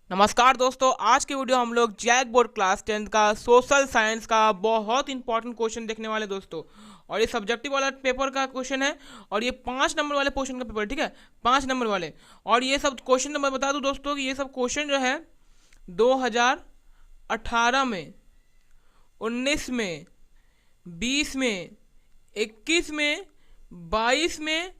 नमस्कार दोस्तों, आज की वीडियो हम लोग जैक बोर्ड क्लास 10 का सोशल साइंस का बहुत इंपॉर्टेंट क्वेश्चन देखने वाले दोस्तों। और ये सब्जेक्टिव वाला पेपर का क्वेश्चन है और ये 5 नंबर वाले क्वेश्चन का पेपर, ठीक है, 5 नंबर वाले। और ये सब क्वेश्चन नंबर बता दूं दोस्तों कि ये सब क्वेश्चन जो है 2018 में, 19 में, 20 में, 21 में, 22 में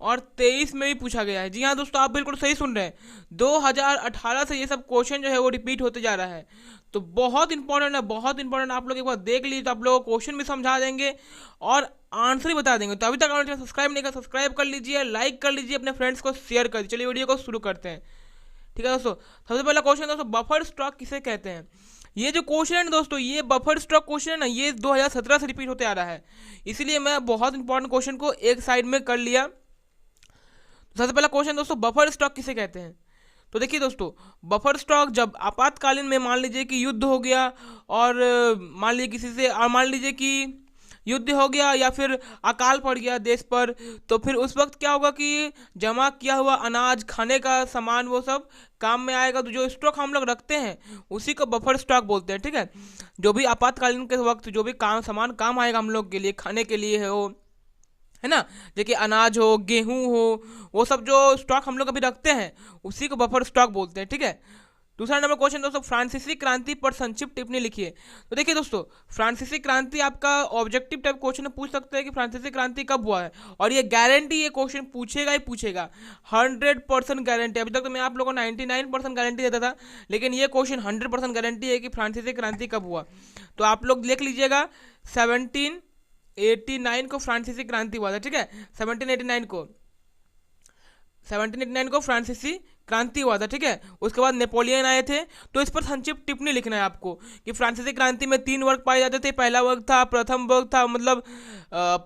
और 23 में भी पूछा गया है। जी हाँ दोस्तों, आप बिल्कुल सही सुन रहे हैं। 2018 से ये सब क्वेश्चन जो है वो रिपीट होते जा रहा है। तो बहुत इंपॉर्टेंट है, बहुत इंपॉर्टेंट। आप लोग एक बार देख लीजिए तो आप लोगों को क्वेश्चन भी समझा देंगे और आंसर भी बता देंगे। तो अभी तक आपने सब्सक्राइब नहीं किया, सब्सक्राइब कर लीजिए, लाइक कर लीजिए, अपने फ्रेंड्स को शेयर कर दीजिए। चलिए वीडियो को शुरू करते हैं। ठीक है दोस्तों, सबसे पहला क्वेश्चन दोस्तों, बफर स्टॉक किसे कहते हैं। ये जो क्वेश्चन है दोस्तों, ये बफर स्टॉक क्वेश्चन है ना, ये 2017 से रिपीट होते आ रहा है। इसलिए मैं बहुत इंपॉर्टेंट क्वेश्चन को एक साइड में कर लिया। सबसे पहला क्वेश्चन दोस्तों, बफर स्टॉक किसे कहते हैं। तो देखिए दोस्तों, बफर स्टॉक जब आपातकालीन में मान लीजिए कि युद्ध हो गया और मान लीजिए किसी से, और मान लीजिए कि युद्ध हो गया या फिर अकाल पड़ गया देश पर, तो फिर उस वक्त क्या होगा कि जमा किया हुआ अनाज, खाने का सामान, वो सब काम में आएगा। तो जो स्टॉक हम लोग रखते हैं उसी को बफर स्टॉक बोलते हैं। ठीक है, जो भी आपातकालीन के वक्त जो भी काम सामान काम आएगा हम लोग के लिए, खाने के लिए है ना, जैसे अनाज हो, गेहूं हो, वो सब जो स्टॉक हम लोग अभी रखते हैं उसी को बफर स्टॉक बोलते हैं। ठीक है, दूसरा नंबर क्वेश्चन दोस्तों, फ्रांसीसी क्रांति पर संक्षिप्त टिप्पणी लिखिए। तो देखिए दोस्तों, फ्रांसीसी क्रांति आपका ऑब्जेक्टिव टाइप क्वेश्चन पूछ सकते हैं कि फ्रांसीसी क्रांति कब हुआ है, और ये गारंटी, ये क्वेश्चन पूछेगा ही पूछेगा, 100% गारंटी। अभी तक तो मैं आप लोगों को 99% गारंटी देता था, लेकिन ये क्वेश्चन 100% गारंटी है कि फ्रांसीसी क्रांति कब हुआ। तो आप लोग लिख लीजिएगा, 1789 को फ्रांसीसी क्रांति हुआ था। ठीक है, 1789 को फ्रांसीसी क्रांति हुआ था। ठीक है, उसके बाद नेपोलियन आए थे। तो इस पर संक्षिप्त टिप्पणी लिखना है आपको कि फ्रांसीसी क्रांति में 3 वर्ग पाए जाते थे। पहला वर्ग था, प्रथम वर्ग था, मतलब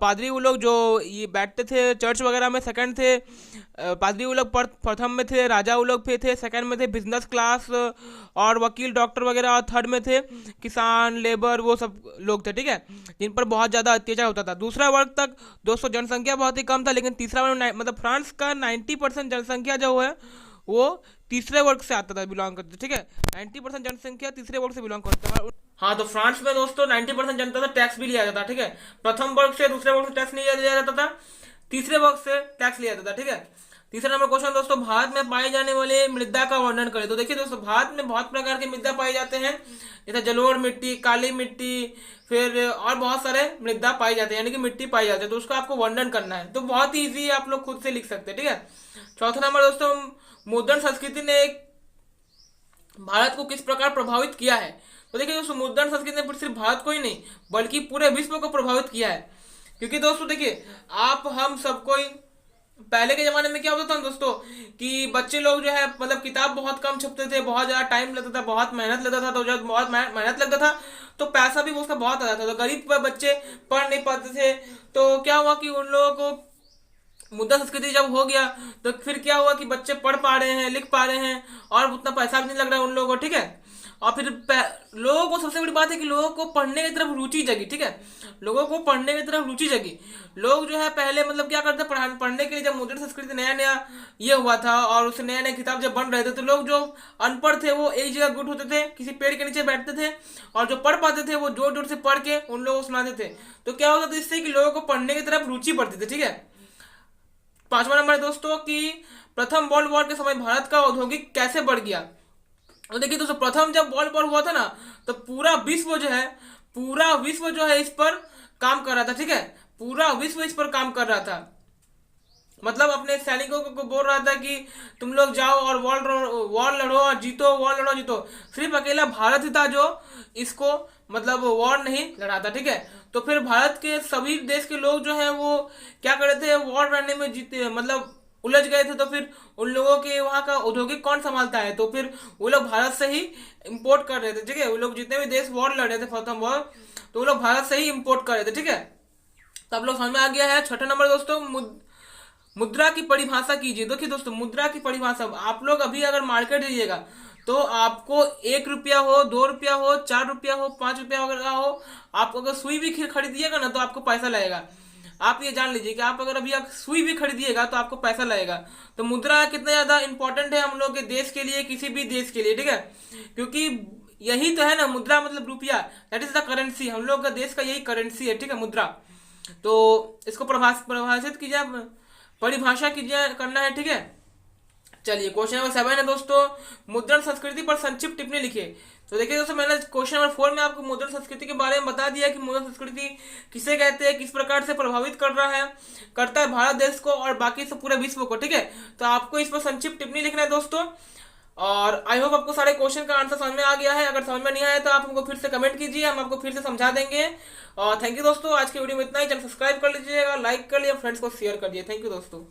पादरी वो लोग जो ये बैठते थे चर्च वगैरह में, सेकंड थे पादरी वो लोग प्रथम में थे, राजा वो लोग पे थे, सेकंड में थे बिजनेस क्लास और वकील डॉक्टर वगैरह, और थर्ड में थे किसान, लेबर, वो सब लोग थे। ठीक है, जिन पर बहुत ज़्यादा अत्याचार होता था। दूसरा वर्ग तक दोस्तों जनसंख्या बहुत ही कम था, लेकिन तीसरा वर्ग मतलब फ्रांस का 90% जनसंख्या जो है वो तीसरे वर्ग से आता था, बिलोंग करते थे। ठीक है, 90% जनसंख्या तीसरे वर्ग से बिलोंग करता है। हाँ, तो फ्रांस में दोस्तों 90% जनता से टैक्स भी लिया जाता था। ठीक है, प्रथम वर्ग से, दूसरे वर्ग से टैक्स नहीं लिया जाता था, तीसरे वर्ग से टैक्स लिया जाता था। ठीक है, तीसरा नंबर क्वेश्चन दोस्तों, भारत में पाए जाने वाले मृदा का वर्णन करें। तो देखिए दोस्तों, भारत में बहुत प्रकार के मृदा पाए जाते हैं, जैसे जलोढ़ मिट्टी, काली मिट्टी, फिर और बहुत सारे मृदा पाए जाते हैं, यानी कि मिट्टी पाई जाती है। तो उसका आपको वर्णन करना है, तो बहुत ही ईजी है, आप लोग खुद से लिख सकते हैं। ठीक है, चौथा नंबर दोस्तों, मुद्रण संस्कृति ने भारत को किस प्रकार प्रभावित किया है। तो देखिए दोस्तों, मुद्रण संस्कृति ने सिर्फ भारत को ही नहीं बल्कि पूरे विश्व को प्रभावित किया है। क्योंकि दोस्तों देखिए, आप हम सबको ही, पहले के जमाने में क्या होता था दोस्तों कि बच्चे लोग जो है मतलब किताब बहुत कम छपते थे, बहुत ज्यादा टाइम लगता था, बहुत मेहनत लगता था। तो जब बहुत मेहनत लगता था तो पैसा भी उसका बहुत आता था, तो गरीब बच्चे पढ़ नहीं पाते थे। तो क्या हुआ कि उन लोगों को मुद्रा संस्कृति जब हो गया तो फिर क्या हुआ कि बच्चे पढ़ पा रहे हैं, लिख पा रहे हैं, और उतना पैसा भी नहीं लग रहा है उन लोगों को। ठीक है, और फिर लोगों को, सबसे बड़ी बात है कि लोगों को पढ़ने की तरफ रुचि जगी। ठीक है, लोगों को पढ़ने की तरफ रुचि जगी। लोग जो है पहले मतलब क्या करते, पढ़ने के लिए, जब मुद्रण संस्कृति नया नया ये हुआ था और उससे नया नया किताब जब बन रहे थे, तो लोग जो अनपढ़ थे वो एक जगह गुट होते थे, किसी पेड़ के नीचे बैठते थे, और जो पढ़ पाते थे वो जोर जोर से पढ़ के उन लोगों को सुनाते थे। तो क्या होता था इससे कि लोगों को पढ़ने की तरफ रुचि बढ़ती थी। ठीक है, पांचवा नंबर है दोस्तों कि प्रथम वर्ल्ड वॉर के समय भारत का औद्योगिक कैसे बढ़ गया। तो देखिए दोस्तों, प्रथम जब वर्ल्ड वॉर हुआ था ना, तो पूरा विश्व जो है, पूरा विश्व जो है इस पर काम कर रहा था। ठीक है, पूरा विश्व इस पर काम कर रहा था, मतलब अपने सैनिकों को बोल रहा था कि तुम लोग जाओ और वॉर लड़ो और जीतो, वॉर लड़ो जीतो। सिर्फ अकेला भारत ही था जो इसको मतलब वॉर नहीं लड़ा था। ठीक है, तो फिर भारत के सभी देश के लोग जो है वो क्या कर रहे थे, वॉर लड़ने में जीते, मतलब उलझ गए थे। तो फिर उन लोगों के वहां का औद्योगिक कौन संभालता है, तो फिर वो लोग भारत से ही इम्पोर्ट कर रहे थे। ठीक है, वो लोग जितने भी देश वॉर लड़ रहे थे प्रथम वॉर, तो वो लोग भारत से ही इम्पोर्ट कर रहे थे। ठीक है, तो आप लोग समझ में आ गया है। छठा नंबर दोस्तों, मुद्रा की परिभाषा कीजिए। देखिए दोस्तों, मुद्रा की परिभाषा, आप लोग अभी अगर मार्केट जाइएगा तो आपको 1 रुपया हो, 2 रुपया हो, 4 रुपया हो, 5 रुपया वगैरह हो, आप अगर सुई भी खरीदिएगा ना तो आपको पैसा लगेगा। आप ये जान लीजिए कि आप अगर अभी आप सुई भी खरीदिएगा तो आपको पैसा लगेगा। तो मुद्रा कितना ज्यादा इंपॉर्टेंट है हम लोग के देश के लिए, किसी भी देश के लिए, ठीक है। क्योंकि यही तो है ना मुद्रा, मतलब रुपया, दैट इज द करेंसी, हम लोग का देश का यही करेंसी है, ठीक है, मुद्रा। तो इसको परिभाषित कीजिए, परिभाषा कीजिए, करना है, ठीक है। चलिए क्वेश्चन नंबर 7 है दोस्तों, मुद्रण संस्कृति पर संक्षिप्त टिप्पणी लिखिए। तो देखिए दोस्तों, मैंने क्वेश्चन नंबर 4 में आपको मुद्रण संस्कृति के बारे में बता दिया कि मुद्रण संस्कृति किसे कहते हैं, किस प्रकार से प्रभावित कर रहा है, करता है भारत देश को और बाकी सब पूरे विश्व को, ठीक है। तो आपको इस पर संक्षिप्त टिप्पणी लिखना है दोस्तों। और आई होप आपको सारे क्वेश्चन का आंसर समझ में आ गया है। अगर समझ में नहीं आया तो आप हमको फिर से कमेंट कीजिए, हम आपको फिर से समझा देंगे। और थैंक यू दोस्तों, आज की वीडियो में इतना ही। चैनल सब्सक्राइब कर लीजिएगा, लाइक कर लिया, फ्रेंड्स को शेयर कर दिए। थैंक यू दोस्तों।